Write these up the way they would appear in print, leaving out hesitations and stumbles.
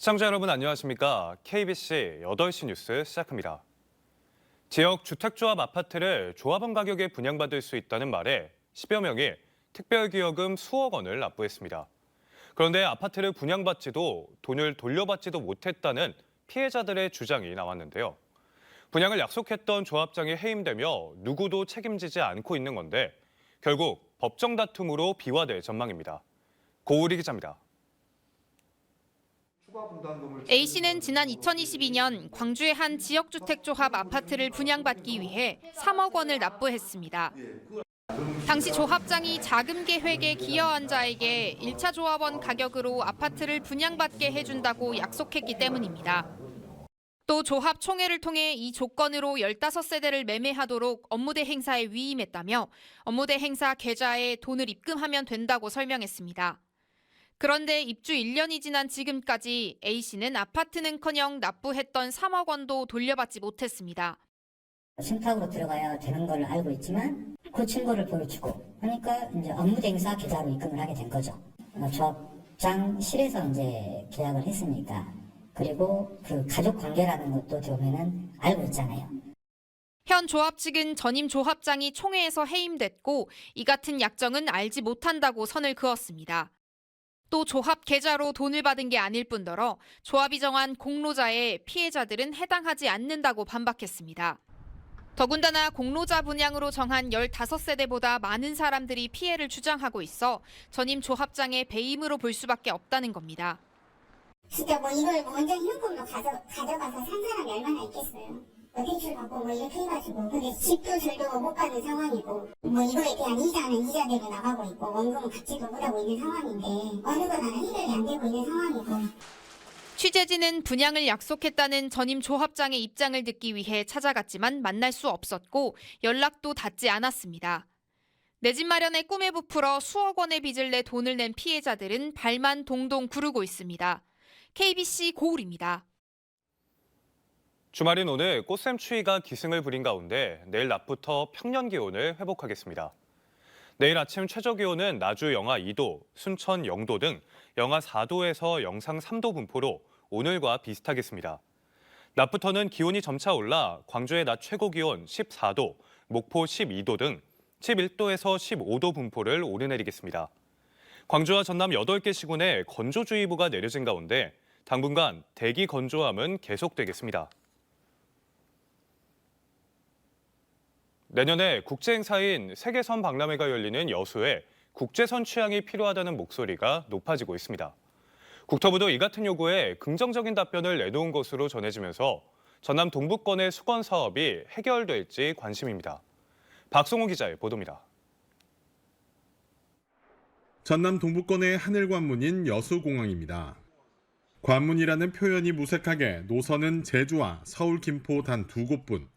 시청자 여러분 안녕하십니까? KBC 8시 뉴스 시작합니다. 지역 주택조합 아파트를 조합원 가격에 분양받을 수 있다는 말에 10여 명이 특별기여금 수억 원을 납부했습니다. 그런데 아파트를 분양받지도 돈을 돌려받지도 못했다는 피해자들의 주장이 나왔는데요. 분양을 약속했던 조합장이 해임되며 누구도 책임지지 않고 있는 건데 결국 법정 다툼으로 비화될 전망입니다. 고우리 기자입니다. A씨는 지난 2022년 광주의 한 지역주택조합 아파트를 분양받기 위해 3억 원을 납부했습니다. 당시 조합장이 자금 계획에 기여한 자에게 1차 조합원 가격으로 아파트를 분양받게 해준다고 약속했기 때문입니다. 또 조합 총회를 통해 이 조건으로 15세대를 매매하도록 업무대 행사에 위임했다며 업무대 행사 계좌에 돈을 입금하면 된다고 설명했습니다. 그런데 입주 1년이 지난 지금까지 A씨는 아파트는커녕 납부했던 3억 원도 돌려받지 못했습니다. 신탁으로 들어가야 되는 걸 알고 있지만 그 증거를 보여주고 하니까 이제 업무대행사 계좌로 입금을 하게 된 거죠. 조합장실에서 이제 계약을 했으니까 그리고 그 가족 관계라는 것도 보면은 알고 있잖아요. 현 조합 측은 전임 조합장이 총회에서 해임됐고 이 같은 약정은 알지 못한다고 선을 그었습니다. 또 조합 계좌로 돈을 받은 게 아닐 뿐더러 조합이 정한 공로자에 피해자들은 해당하지 않는다고 반박했습니다. 더군다나 공로자 분양으로 정한 15세대보다 많은 사람들이 피해를 주장하고 있어 전임 조합장의 배임으로 볼 수밖에 없다는 겁니다. 진짜 이걸 완전 현금으로 가져가서 산 사람이 얼마나 있겠어요. 대출 받고 이렇게 해가지고 근데 집도 절도 못 받는 상황이고 이거에 대한 이자는 이자대로 나가고 있고 원금은 갚지도 못하고 있는 상황인데 어느 건 하나 해결이 안 되고 있는 상황이고. 취재진은 분양을 약속했다는 전임 조합장의 입장을 듣기 위해 찾아갔지만 만날 수 없었고 연락도 닿지 않았습니다. 내 집 마련에 꿈에 부풀어 수억 원의 빚을 내 돈을 낸 피해자들은 발만 동동 구르고 있습니다. KBC 고울입니다. 주말인 오늘 꽃샘추위가 기승을 부린 가운데 내일 낮부터 평년 기온을 회복하겠습니다. 내일 아침 최저 기온은 나주 영하 2도, 순천 0도 등 영하 4도에서 영상 3도 분포로 오늘과 비슷하겠습니다. 낮부터는 기온이 점차 올라 광주의 낮 최고 기온 14도, 목포 12도 등 11도에서 15도 분포를 오르내리겠습니다. 광주와 전남 8개 시군에 건조주의보가 내려진 가운데 당분간 대기 건조함은 계속되겠습니다. 내년에 국제행사인 세계선 박람회가 열리는 여수에 국제선 취향이 필요하다는 목소리가 높아지고 있습니다. 국토부도 이 같은 요구에 긍정적인 답변을 내놓은 것으로 전해지면서 전남 동부권의 수건 사업이 해결될지 관심입니다. 박송호 기자의 보도입니다. 전남 동부권의 하늘 관문인 여수공항입니다. 관문이라는 표현이 무색하게 노선은 제주와 서울, 김포 단 2곳뿐.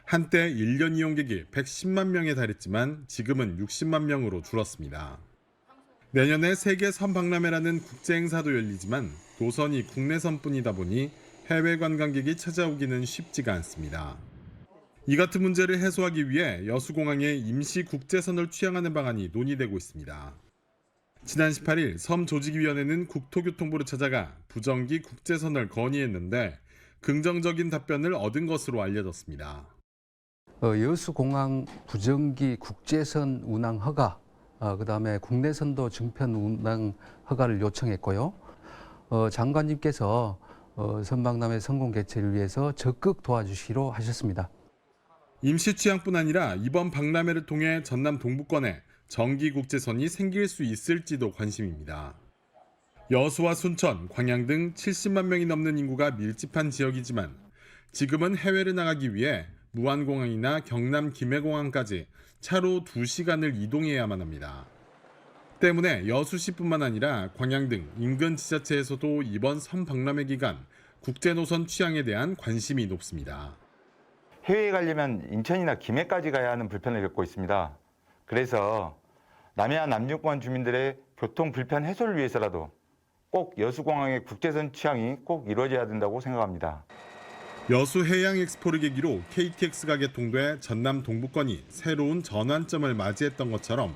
한때 1년 이용객이 110만 명에 달했지만 지금은 60만 명으로 줄었습니다. 내년에 세계 선박람회라는 국제행사도 열리지만 노선이 국내선뿐이다 보니 해외 관광객이 찾아오기는 쉽지가 않습니다. 이 같은 문제를 해소하기 위해 여수공항에 임시 국제선을 취향하는 방안이 논의되고 있습니다. 지난 18일 섬조직위원회는 국토교통부를 찾아가 부정기 국제선을 건의했는데 긍정적인 답변을 얻은 것으로 알려졌습니다. 여수공항 부정기 국제선 운항 허가, 그다음에 국내선도 증편 운항 허가를 요청했고요. 장관님께서 선박람회 성공 개최를 위해서 적극 도와주시기로 하셨습니다. 임시 취향뿐 아니라 이번 박람회를 통해 전남 동부권에 정기 국제선이 생길 수 있을지도 관심입니다. 여수와 순천, 광양 등 70만 명이 넘는 인구가 밀집한 지역이지만 지금은 해외를 나가기 위해 무안공항이나 경남 김해공항까지 차로 2시간을 이동해야만 합니다. 때문에 여수시뿐만 아니라 광양 등 인근 지자체에서도 이번 선박람회 기간 국제노선 취향에 대한 관심이 높습니다. 해외에 가려면 인천이나 김해까지 가야 하는 불편을 겪고 있습니다. 그래서 남해안 남중권 주민들의 교통 불편 해소를 위해서라도 꼭 여수공항의 국제선 취향이 꼭 이루어져야 된다고 생각합니다. 여수 해양 엑스포를 계기로 KTX가 개통돼 전남 동부권이 새로운 전환점을 맞이했던 것처럼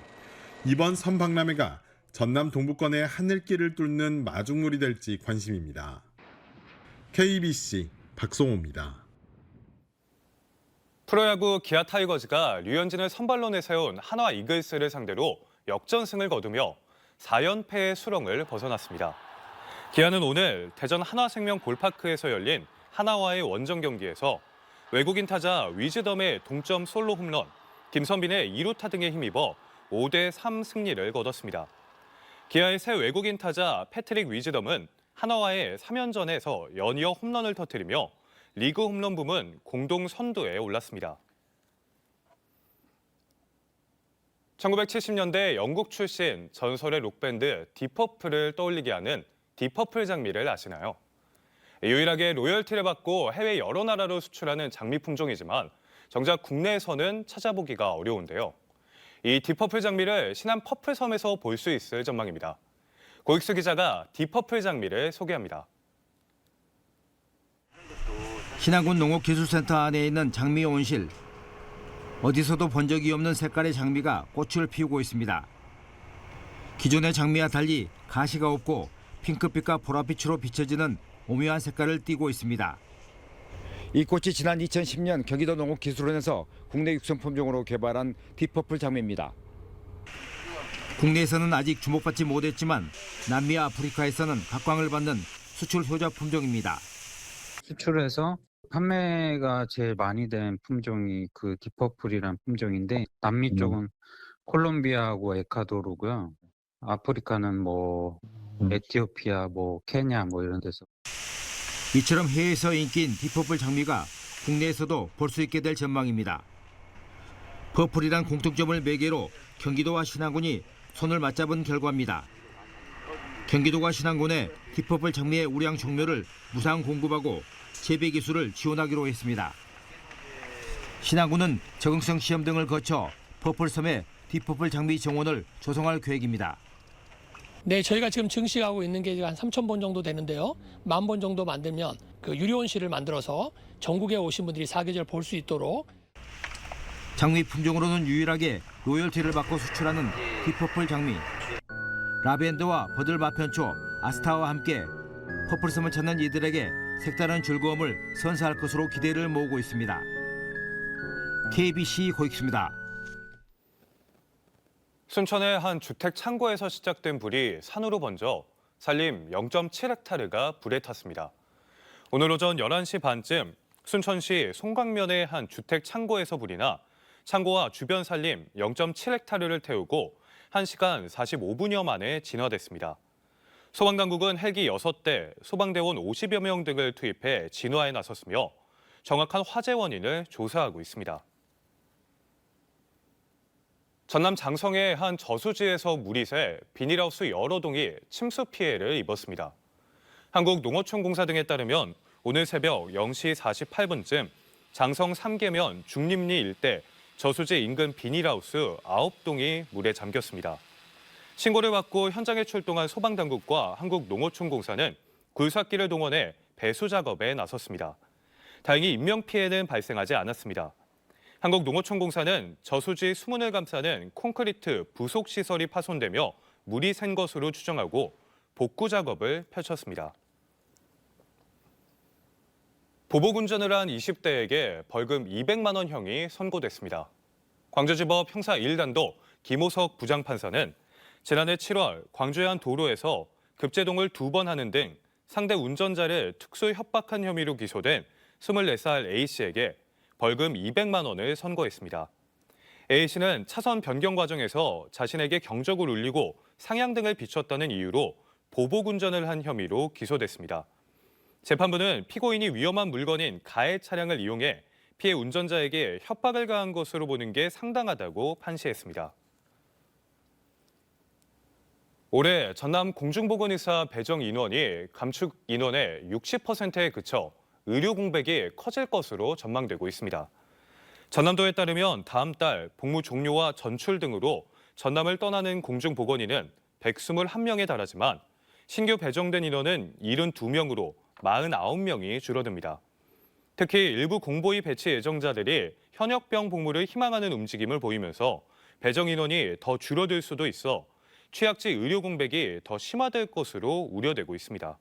이번 선박람회가 전남 동부권의 하늘길을 뚫는 마중물이 될지 관심입니다. KBC 박성호입니다. 프로야구 기아 타이거즈가 류현진을 선발로 내세운 한화 이글스를 상대로 역전승을 거두며 4연패의 수렁을 벗어났습니다. 기아는 오늘 대전 한화생명 볼파크에서 열린 하나와의 원정 경기에서 외국인 타자 위즈덤의 동점 솔로 홈런, 김선빈의 2루타 등에 힘입어 5대3 승리를 거뒀습니다. 기아의 새 외국인 타자 패트릭 위즈덤은 한화와의 3연전에서 연이어 홈런을 터뜨리며 리그 홈런 부문 공동 선두에 올랐습니다. 1970년대 영국 출신 전설의 록밴드 디퍼플을 떠올리게 하는 디퍼플 장미를 아시나요? 유일하게 로열티를 받고 해외 여러 나라로 수출하는 장미 품종이지만 정작 국내에서는 찾아보기가 어려운데요. 이 디퍼플 장미를 신안 퍼플섬에서 볼 수 있을 전망입니다. 고익수 기자가 디퍼플 장미를 소개합니다. 신안군 농업기술센터 안에 있는 장미 온실. 어디서도 본 적이 없는 색깔의 장미가 꽃을 피우고 있습니다. 기존의 장미와 달리 가시가 없고 핑크빛과 보랏빛으로 비춰지는 오묘한 색깔을 띠고 있습니다. 이 꽃이 지난 2010년 경기도 농업기술원에서 국내 육성 품종으로 개발한 디퍼플 장미입니다. 국내에서는 아직 주목받지 못했지만 남미와 아프리카에서는 각광을 받는 수출 효자 품종입니다. 수출해서 판매가 제일 많이 된 품종이 그 디퍼플이라는 품종인데 남미 쪽은 콜롬비아하고 에콰도르고요. 아프리카는 뭐 에티오피아, 뭐 케냐 뭐 이런 데서. 이처럼 해외에서 인기인 디퍼플 장미가 국내에서도 볼 수 있게 될 전망입니다. 퍼플이란 공통점을 매개로 경기도와 신안군이 손을 맞잡은 결과입니다. 경기도가 신안군에 디퍼플 장미의 우량 종묘를 무상 공급하고 재배 기술을 지원하기로 했습니다. 신안군은 적응성 시험 등을 거쳐 퍼플섬에 디퍼플 장미 정원을 조성할 계획입니다. 네, 저희가 지금 증식하고 있는 게 한 3,000본 정도 되는데요. 10,000본 정도 만들면 그 유료온실을 만들어서 전국에 오신 분들이 사계절 볼 수 있도록. 장미 품종으로는 유일하게 로열티를 받고 수출하는 디퍼플 장미. 라벤더와 버들 마편초, 아스타와 함께 퍼플섬을 찾는 이들에게 색다른 즐거움을 선사할 것으로 기대를 모으고 있습니다. KBC 고익수입니다. 순천의 한 주택 창고에서 시작된 불이 산으로 번져 산림 0.7헥타르가 불에 탔습니다. 오늘 오전 11시 반쯤 순천시 송광면의 한 주택 창고에서 불이 나 창고와 주변 산림 0.7헥타르를 태우고 1시간 45분여 만에 진화됐습니다. 소방당국은 헬기 6대, 소방대원 50여 명 등을 투입해 진화에 나섰으며 정확한 화재 원인을 조사하고 있습니다. 전남 장성의 한 저수지에서 물이 새 비닐하우스 여러 동이 침수 피해를 입었습니다. 한국농어촌공사 등에 따르면 오늘 새벽 0시 48분쯤 장성 3계면 중림리 일대 저수지 인근 비닐하우스 9동이 물에 잠겼습니다. 신고를 받고 현장에 출동한 소방당국과 한국농어촌공사는 굴삭기를 동원해 배수 작업에 나섰습니다. 다행히 인명피해는 발생하지 않았습니다. 한국농어촌공사는 저수지 수문을 감싸는 콘크리트 부속시설이 파손되며 물이 샌 것으로 추정하고 복구 작업을 펼쳤습니다. 보복운전을 한 20대에게 벌금 200만 원형이 선고됐습니다. 광주지법 형사 1단도 김호석 부장판사는 지난해 7월 광주의 한 도로에서 급제동을 2번 하는 등 상대 운전자를 특수 협박한 혐의로 기소된 24살 A씨에게 벌금 200만 원을 선고했습니다. A씨는 차선 변경 과정에서 자신에게 경적을 울리고 상향 등을 비췄다는 이유로 보복운전을 한 혐의로 기소됐습니다. 재판부는 피고인이 위험한 물건인 가해 차량을 이용해 피해 운전자에게 협박을 가한 것으로 보는 게 상당하다고 판시했습니다. 올해 전남 공중보건의사 배정 인원이 감축 인원의 60%에 그쳐 의료 공백이 커질 것으로 전망되고 있습니다. 전남도에 따르면 다음 달 복무 종료와 전출 등으로 전남을 떠나는 공중보건의는 121명에 달하지만 신규 배정된 인원은 72명으로 49명이 줄어듭니다. 특히 일부 공보의 배치 예정자들이 현역병 복무를 희망하는 움직임을 보이면서 배정 인원이 더 줄어들 수도 있어 취약지 의료 공백이 더 심화될 것으로 우려되고 있습니다.